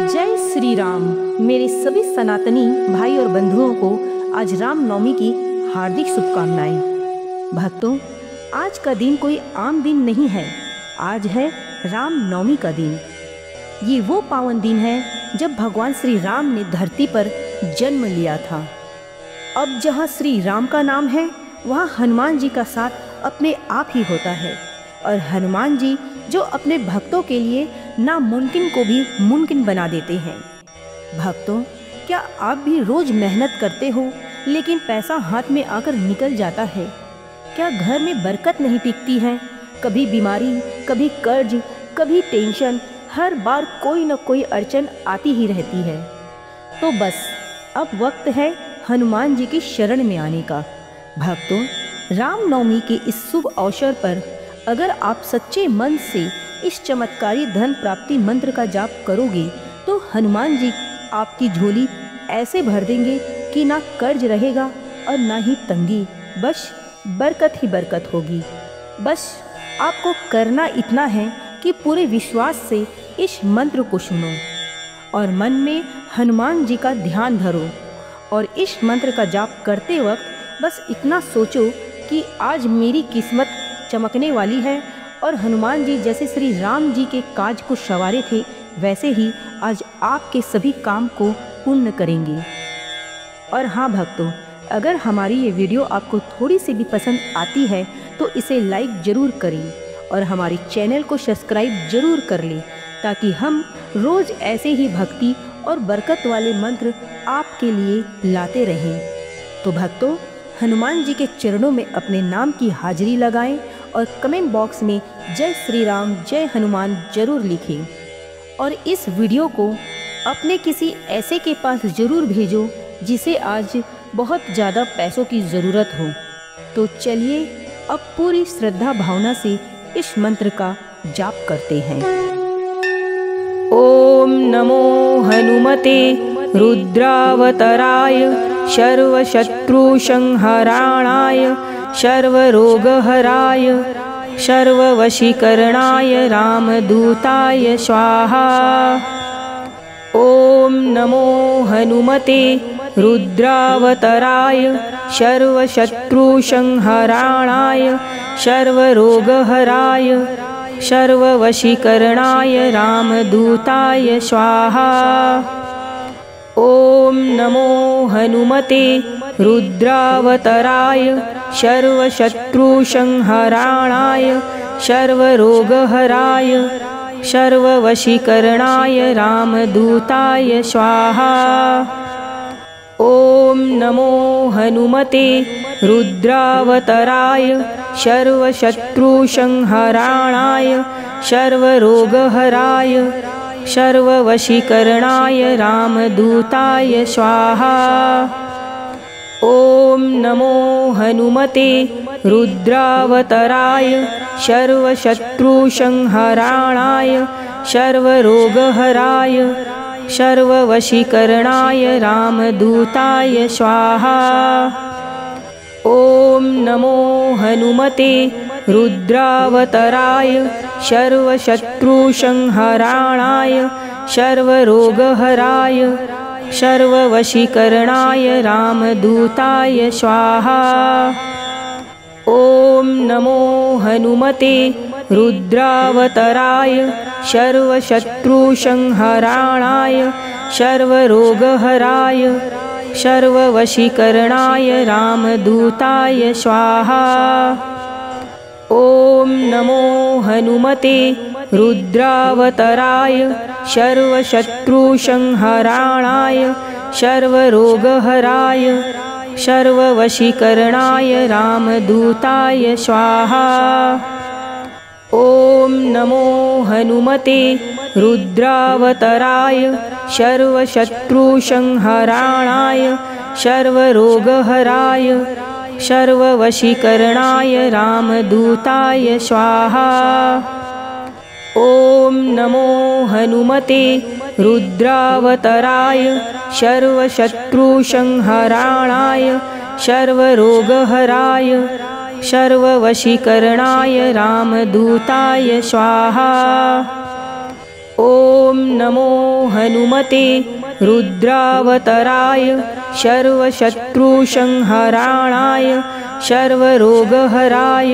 जय श्री राम। मेरे सभी सनातनी भाई और बंधुओं को आज रामनवमी की हार्दिक शुभकामनाएं। भक्तों, आज का दिन कोई आम दिन नहीं है। आज है रामनवमी का दिन। ये वो पावन दिन है जब भगवान श्री राम ने धरती पर जन्म लिया था। अब जहाँ श्री राम का नाम है, वहाँ हनुमान जी का साथ अपने आप ही होता है। और हनुमान जी जो अपने भक्तों के लिए नामुमकिन को भी मुमकिन बना देते हैं। भक्तों, क्या आप भी रोज मेहनत करते हो लेकिन पैसा हाथ में आकर निकल जाता है? क्या घर में बरकत नहीं टिकती है? कभी बीमारी, कभी कर्ज, कभी टेंशन, हर बार कोई न कोई अड़चन आती ही रहती है। तो बस अब वक्त है हनुमान जी की शरण में आने का। भक्तों, रामनवमी के इस शुभ अवसर पर अगर आप सच्चे मन से इस चमत्कारी धन प्राप्ति मंत्र का जाप करोगे तो हनुमान जी आपकी झोली ऐसे भर देंगे कि ना कर्ज रहेगा और ना ही तंगी, बस बरकत ही बरकत होगी। बस आपको करना इतना है कि पूरे विश्वास से इस मंत्र को सुनो और मन में हनुमान जी का ध्यान धरो। और इस मंत्र का जाप करते वक्त बस इतना सोचो कि आज मेरी किस्मत चमकने वाली है और हनुमान जी जैसे श्री राम जी के काज को संवारे थे, वैसे ही आज आपके सभी काम को पूर्ण करेंगे। और हाँ भक्तों, अगर हमारी ये वीडियो आपको थोड़ी सी भी पसंद आती है तो इसे लाइक ज़रूर करें और हमारे चैनल को सब्सक्राइब ज़रूर कर लें, ताकि हम रोज़ ऐसे ही भक्ति और बरकत वाले मंत्र आपके लिए लाते रहें। तो भक्तों, हनुमान जी के चरणों में अपने नाम की हाजिरी लगाएं और कमेंट बॉक्स में जय श्री राम, जय हनुमान जरूर लिखें। और इस वीडियो को अपने किसी ऐसे के पास ज़रूर भेजो जिसे आज बहुत ज़्यादा पैसों की ज़रूरत हो। तो चलिए अब पूरी श्रद्धा भावना से इस मंत्र का जाप करते हैं। ओम नमो हनुमते रुद्रावतराय सर्वशत्रु संहरणाय सर्वरोगहराय सर्ववशीकरणाय रामदूताय स्वाहा। ओम नमो हनुमते रुद्रावतराय सर्वशत्रु संहरणाय सर्वरोगहराय सर्ववशीकरणाय रामदूताय स्वाहा। ओम नमो हनुमते रुद्रावतराय सर्वशत्रु संहरणाय सर्वरोगहराय सर्ववशीकरणाय रामदूताय स्वाहा। ओम नमो हनुमते रुद्रावतराय सर्वशत्रु संहरणाय सर्वरोगहराय सर्ववशीकरणाय रामदूताय स्वाहा। ओम नमो हनुमते रुद्रावतराय सर्वशत्रु संहरणाय सर्वरोगहराय सर्ववशीकरणाय रामदूताय स्वाहा। ओम नमो हनुमते रुद्रावतराय सर्वशत्रु संहरणाय सर्वरोगहराय सर्ववशीकरणाय रामदूताय स्वाहा। ओम नमो हनुमते रुद्रावतराय सर्वशत्रु संहरणाय सर्वरोगहराय सर्ववशीकरणाय रामदूताय स्वाहा। ओम नमो हनुमते रुद्रावतराय सर्वशत्रु संहरणाय सर्वरोगहराय सर्ववशीकरणाय रामदूताय स्वाहा। ओम नमो हनुमते रुद्रावतराय सर्वशत्रु संहरणाय सर्वरोगहराय सर्ववशीकरणाय रामदूताय स्वाहा। ओम नमो हनुमते रुद्रावतराय सर्वशत्रु संहरणाय सर्वरोगहराय सर्ववशीकरणाय रामदूताय स्वाहा। ॐ नमो हनुमते रुद्रावताराय सर्वशत्रुसंहरणाय सर्वरोगहराय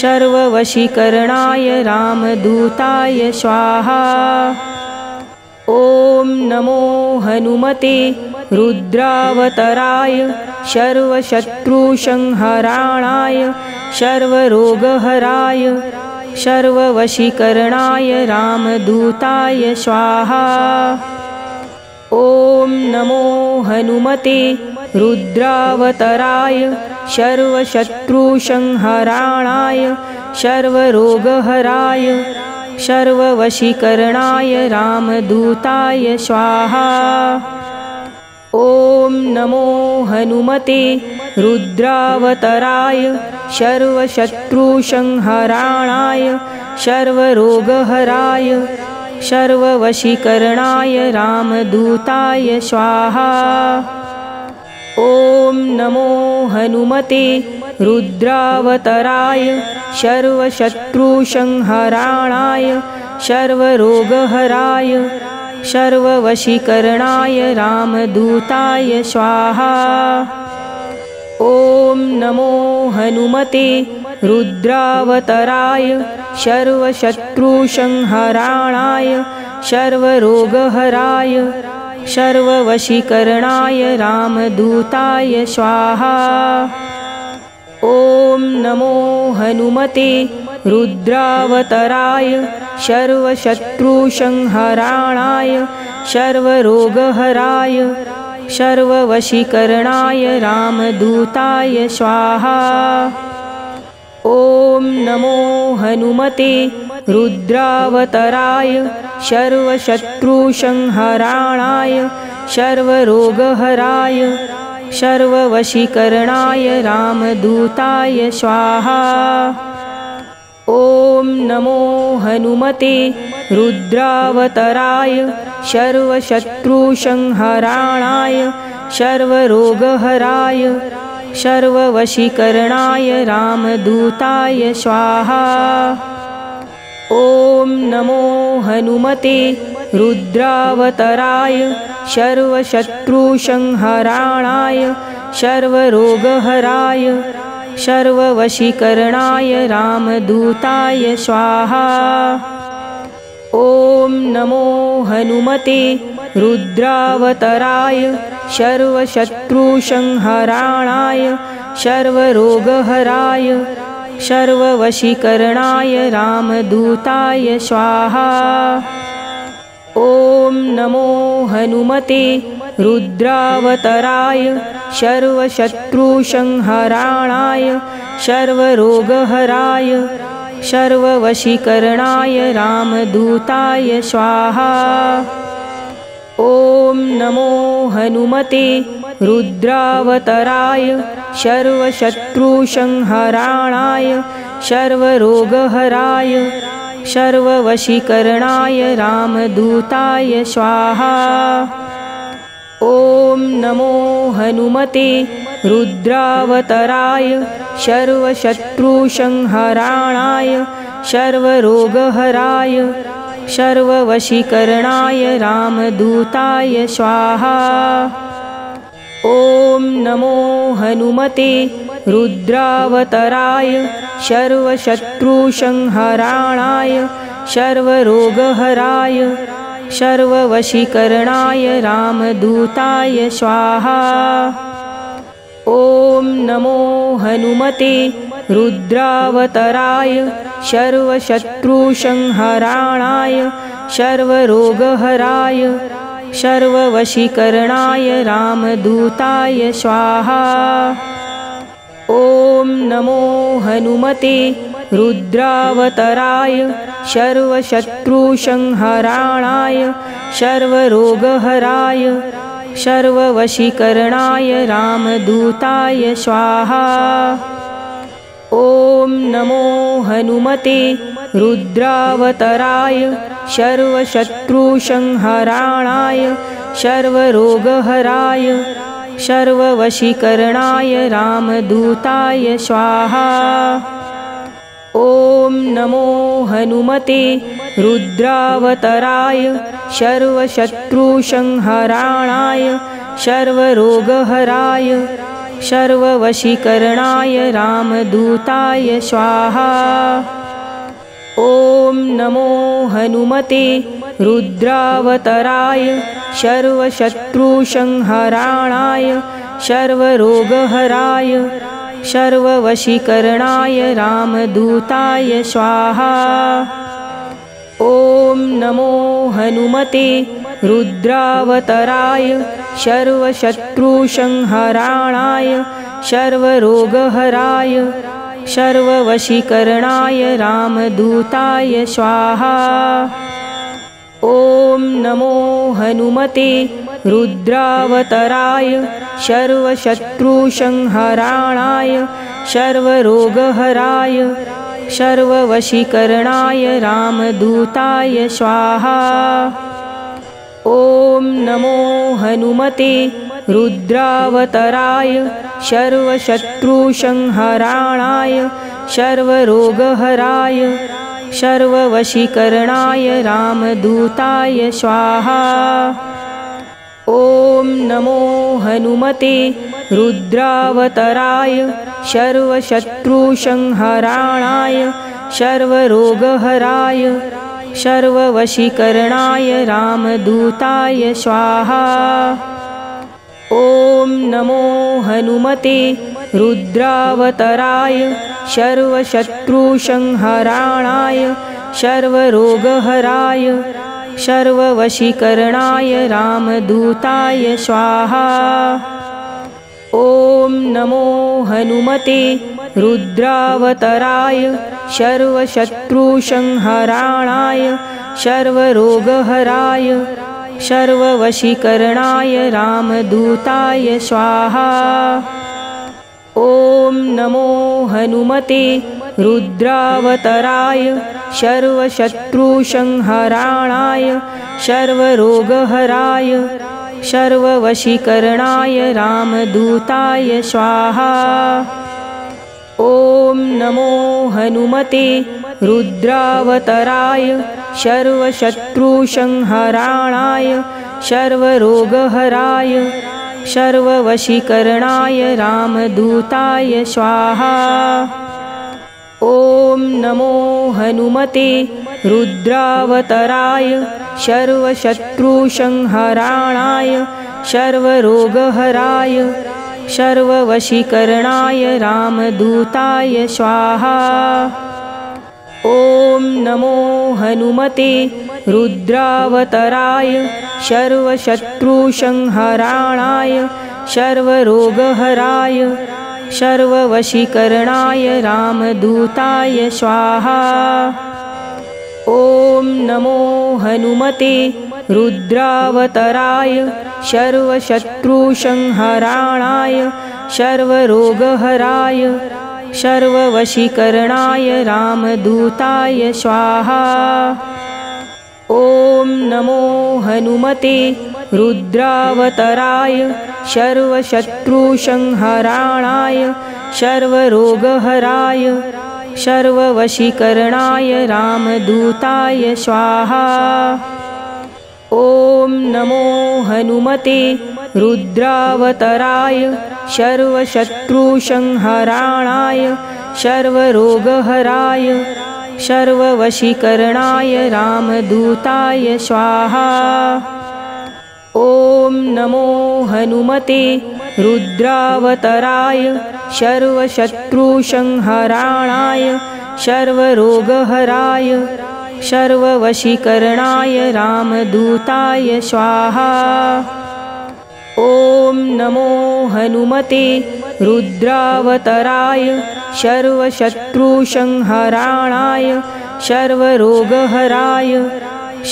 सर्ववशीकरणाय रामदूताय स्वाहा। ॐ नमो हनुमते रुद्रावताराय सर्वशत्रुसंहरणाय सर्वरोगहराय सर्ववशीकरणाय रामदूताय स्वाहा। ॐ नमो हनुमते रुद्रावताराय सर्वशत्रुसंहरणाय सर्वरोगहराय सर्ववशीकरणाय रामदूताय स्वाहा। ॐ नमो हनुमते रुद्रावताराय सर्वशत्रुसंहरणाय सर्वरोगहराय सर्ववशीकरणाय रामदूताय स्वाहा। ॐ नमो हनुमते रुद्रावताराय सर्वशत्रुसंहरणाय सर्वरोगहराय सर्ववशीकरणाय रामदूताय स्वाहा। ॐ नमो हनुमते रुद्रावताराय सर्वशत्रुसंहरणाय सर्वरोगहराय सर्ववशीकरणाय रामदूताय स्वाहा। ॐ नमो हनुमते रुद्रावताराय सर्वशत्रुसंहरणाय सर्वरोगहराय सर्ववशीकरणाय रामदूताय स्वाहा। ॐ नमो हनुमते रुद्रावताराय सर्वशत्रुसंहरणाय सर्वरोगहराय सर्ववशीकरणाय रामदूताय स्वाहा। ॐ नमो हनुमते रुद्रावताराय सर्वशत्रुसंहरणाय सर्वरोगहराय सर्ववशीकरणाय रामदूताय स्वाहा। ॐ नमो हनुमते रुद्रावताराय सर्वशत्रुसंहरणाय सर्वरोगहराय सर्ववशीकरणाय रामदूताय स्वाहा। ॐ नमो हनुमते रुद्रावताराय सर्वशत्रुसंहरणाय सर्वरोगहराय सर्ववशीकरणाय रामदूताय स्वाहा। ॐ नमो हनुमते रुद्रावताराय सर्वशत्रुसंहरणाय सर्वरोगहराय सर्ववशीकरणाय रामदूताय स्वाहा। ॐ नमो हनुमते रुद्रावताराय सर्वशत्रुसंहरणाय सर्वरोगहराय सर्ववशीकरणाय रामदूताय स्वाहा। ॐ नमो हनुमते रुद्रावताराय सर्वशत्रुसंहरणाय सर्वरोगहराय सर्ववशीकरणाय रामदूताय स्वाहा। ॐ नमो हनुमते रुद्रावताराय सर्वशत्रुसंहरणाय सर्वरोगहराय सर्ववशीकरणाय रामदूताय स्वाहा। ॐ नमो हनुमते रुद्रावताराय सर्वशत्रुसंहरणाय सर्वरोगहराय सर्ववशीकरणाय रामदूताय स्वाहा। ॐ नमो हनुमते रुद्रावताराय सर्वशत्रुसंहरणाय सर्वरोगहराय सर्ववशीकरणाय रामदूताय स्वाहा। ॐ नमो हनुमते रुद्रावताराय सर्वशत्रुसंहरणाय सर्वरोगहराय सर्ववशीकरणाय रामदूताय स्वाहा। ॐ नमो हनुमते रुद्रावतराय सर्वशत्रुसंहरणाय सर्वरोगहराय सर्ववशीकरणाय रामदूताय स्वाहा। ॐ नमो हनुमते रुद्रावतराय सर्वशत्रुसंहरणाय सर्वरोगहराय सर्ववशीकरणाय रामदूताय स्वाहा। ॐ नमो हनुमते रुद्रावतराय सर्वशत्रुसंहरणाय सर्वरोगहराय सर्ववशीकरणाय रामदूताय स्वाहा। ॐ नमो हनुमते रुद्रावतराय सर्वशत्रुसंहरणाय सर्वरोगहराय सर्ववशीकरणाय रामदूताय स्वाहा। ॐ नमो हनुमते रुद्रावतराय सर्वशत्रुसंहरणाय सर्वरोगहराय सर्ववशीकरणाय रामदूताय स्वाहा। ॐ नमो हनुमते रुद्रावतराय सर्वशत्रुसंहरणाय सर्वरोगहराय सर्ववशीकरणाय रामदूताय स्वाहा। ॐ नमो हनुमते रुद्रावतराय सर्वशत्रुसंहरणाय सर्वरोगहराय सर्ववशीकरणाय रामदूताय स्वाहा। ॐ नमो हनुमते रुद्रावतराय सर्वशत्रुसंहरणाय सर्वरोगहराय सर्ववशीकरणाय रामदूताय स्वाहा। ॐ नमो हनुमते रुद्रावतराय सर्वशत्रुसंहरणाय सर्वरोगहराय सर्ववशीकरणाय रामदूताय स्वाहा। ॐ नमो हनुमते रुद्रावतराय सर्वशत्रुसंहरणाय सर्वरोगहराय सर्ववशीकरणाय रामदूताय स्वाहा। ॐ नमो हनुमते रुद्रावतराय सर्वशत्रुसंहरणाय सर्वरोगहराय सर्ववशीकरणाय रामदूताय स्वाहा। ॐ नमो हनुमते रुद्रावतराय सर्वशत्रुसंहरणाय सर्वरोगहराय सर्ववशीकरणाय रामदूताय स्वाहा। ॐ नमो हनुमते रुद्रावतराय सर्वशत्रुसंहरणाय सर्वरोगहराय सर्ववशीकरणाय रामदूताय स्वाहा। ॐ नमो हनुमते रुद्रावतराय सर्वशत्रुसंहरणाय सर्वरोगहराय सर्ववशीकरणाय रामदूताय स्वाहा। ॐ नमो हनुमते रुद्रावतराय सर्वशत्रुसंहरणाय सर्वरोगहराय सर्ववशीकरणाय रामदूताय स्वाहा। ॐ नमो हनुमते रुद्रावतराय सर्वशत्रुसंहरणाय सर्वरोगहराय सर्ववशीकरणाय रामदूताय स्वाहा। ॐ नमो हनुमते रुद्रावतराय सर्वशत्रुसंहरणाय सर्वरोगहराय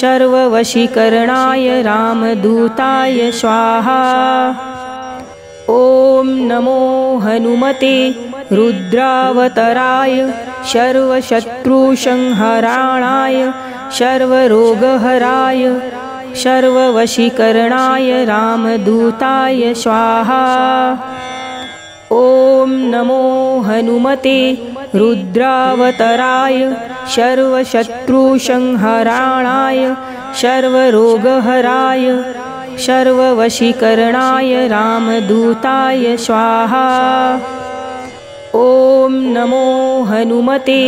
सर्ववशीकरणाय रामदूताय स्वाहा। ॐ नमो हनुमते रुद्रावतराय सर्वशत्रुसंहरणाय सर्वरोगहराय सर्ववशीकरणाय रामदूताय स्वाहा। ॐ नमो हनुमते रुद्रावतराय सर्वशत्रुसंहराणाय सर्वरोगहराय सर्ववशीकरणाय रामदूताय स्वाहा। ॐ नमो हनुमते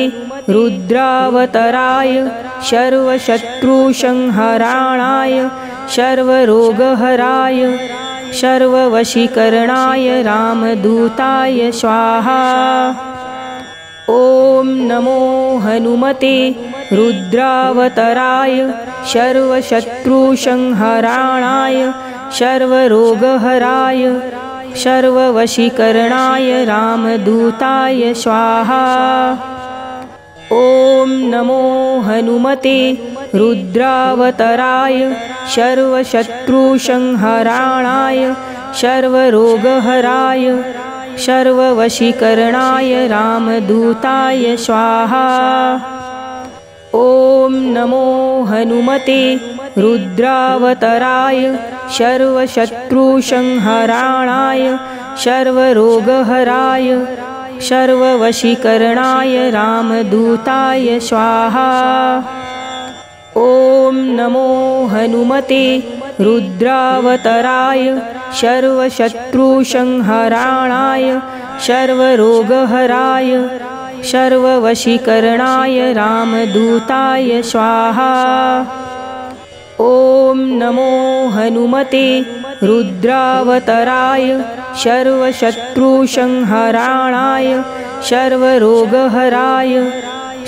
रुद्रावतराय सर्वशत्रुसंहराणाय सर्वरोगहराय सर्ववशीकरणाय रामदूताय स्वाहा। ॐ नमो हनुमते रुद्रावतराय सर्वशत्रुसंहराणाय सर्वरोगहराय सर्ववशीकरणाय रामदूताय स्वाहा। ॐ नमो हनुमते रुद्रावतराय सर्वशत्रुसंहराणाय सर्वरोगहराय सर्ववशीकरणाय रामदूताय स्वाहा। ॐ नमो हनुमते रुद्रावतराय सर्वशत्रुसंहराणाय सर्वरोगहराय सर्ववशीकरणाय रामदूताय स्वाहा। ॐ नमो हनुमते रुद्रावतराय सर्वशत्रुसंहराणाय सर्वरोगहराय सर्ववशीकरणाय रामदूताय स्वाहा। ॐ नमो हनुमते रुद्रावतराय सर्वशत्रुसंहराणाय सर्वरोगहराय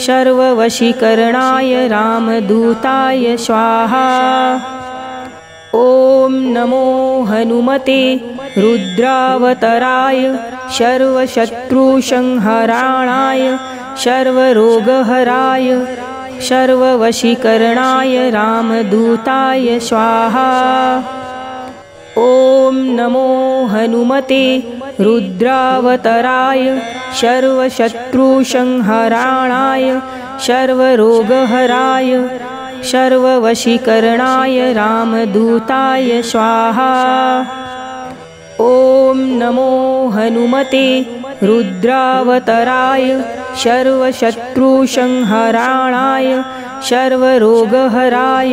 सर्ववशीकरणाय रामदूताय स्वाहा। ॐ नमो हनुमते रुद्रावतराय सर्वशत्रुसंहराणाय सर्वरोगहराय सर्ववशीकरणाय रामदूताय स्वाहा। ॐ नमो हनुमते रुद्रावतराय सर्वशत्रुसंहराणाय सर्वरोगहराय सर्ववशीकरणाय रामदूताय स्वाहा। ॐ नमो हनुमते रुद्रावतराय सर्वशत्रुसंहराणाय सर्वरोगहराय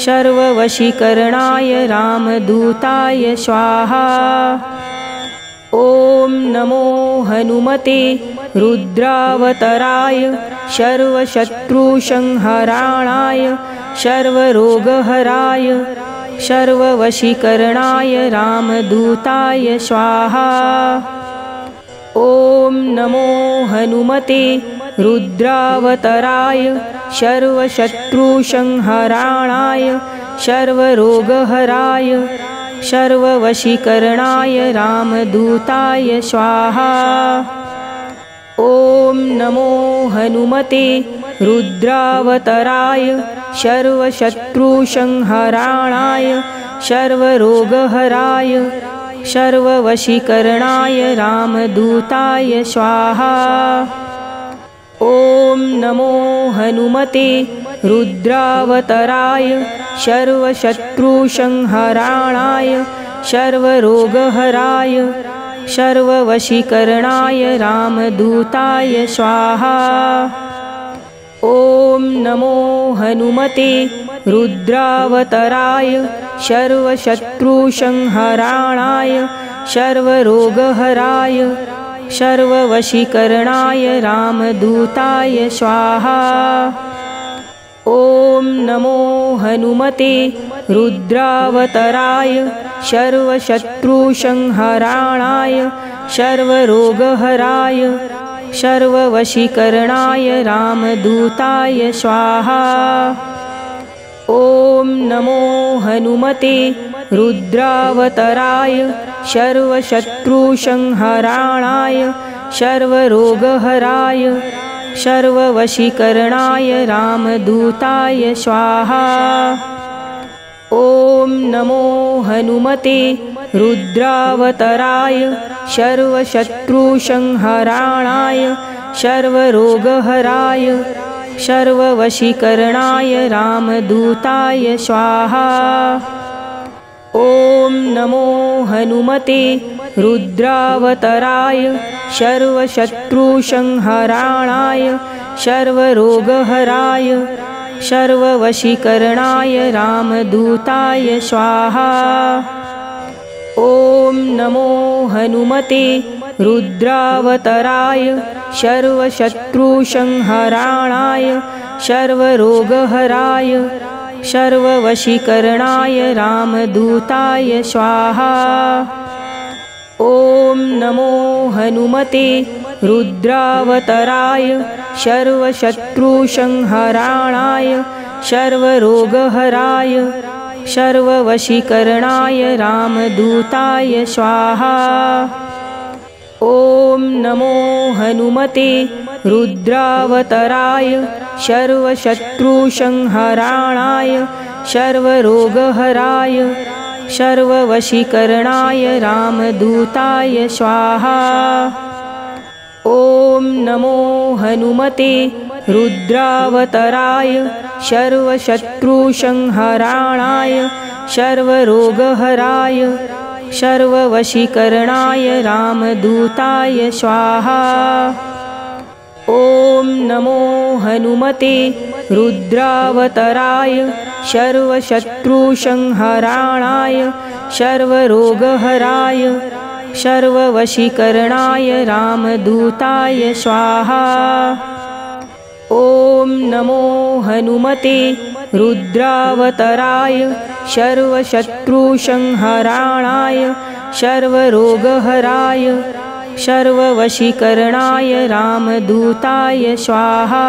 सर्ववशीकरणाय रामदूताय स्वाहा। ॐ नमो हनुमते रुद्रावतराय सर्वशत्रुसंहराणाय सर्वरोगहराय सर्ववशीकरणाय रामदूताय स्वाहा। ॐ नमो हनुमते रुद्रावतराय सर्वशत्रुसंहराणाय सर्वरोगहराय सर्ववशीकरणाय रामदूताय स्वाहा। ॐ नमो हनुमते रुद्रावतराय सर्वशत्रुसंहराणाय सर्वरोगहराय सर्ववशीकरणाय रामदूताय स्वाहा। ॐ नमो हनुमते रुद्रावतराय सर्वशत्रुसंहराणाय सर्वरोगहराय सर्ववशीकरणाय रामदूताय स्वाहा। ॐ नमो हनुमते रुद्रावतराय सर्वशत्रुसंहराणाय सर्वरोगहराय सर्ववशीकरणाय रामदूताय स्वाहा। ॐ नमो हनुमते रुद्रावतराय सर्वशत्रुसंहराणाय सर्वरोगहराय सर्ववशीकरणाय रामदूताय स्वाहा। ॐ नमो हनुमते रुद्रावतराय सर्वशत्रुसंहराणाय सर्वरोगहराय सर्ववशीकरणाय रामदूताय स्वाहा। ॐ नमो हनुमते रुद्रावतराय सर्वशत्रुसंहराणाय सर्वरोगहराय सर्ववशीकरणाय रामदूताय स्वाहा। ॐ नमो हनुमते रुद्रावतराय सर्वशत्रुसंहरणाय सर्वरोगहराय सर्ववशीकरणाय रामदूताय स्वाहा। ॐ नमो हनुमते रुद्रावतराय सर्वशत्रुसंहरणाय सर्वरोगहराय सर्ववशीकरणाय रामदूताय स्वाहा। ॐ नमो हनुमते रुद्रावतराय सर्वशत्रुसंहरणाय सर्वरोगहराय सर्ववशीकरणाय रामदूताय स्वाहा। ॐ नमो हनुमते रुद्रावतराय सर्वशत्रुसंहरणाय सर्वरोगहराय सर्ववशीकरणाय रामदूताय स्वाहा। ॐ नमो हनुमते रुद्रावतराय सर्वशत्रुसंहरणाय सर्वरोगहराय सर्ववशीकरणाय रामदूताय स्वाहा। ॐ नमो हनुमते रुद्रावतराय सर्वशत्रुसंहरणाय सर्वरोगहराय सर्ववशीकरणाय रामदूताय स्वाहा। ॐ नमो हनुमते रुद्रावतराय सर्वशत्रुसंहरणाय सर्वरोगहराय सर्ववशीकरणाय रामदूताय स्वाहा।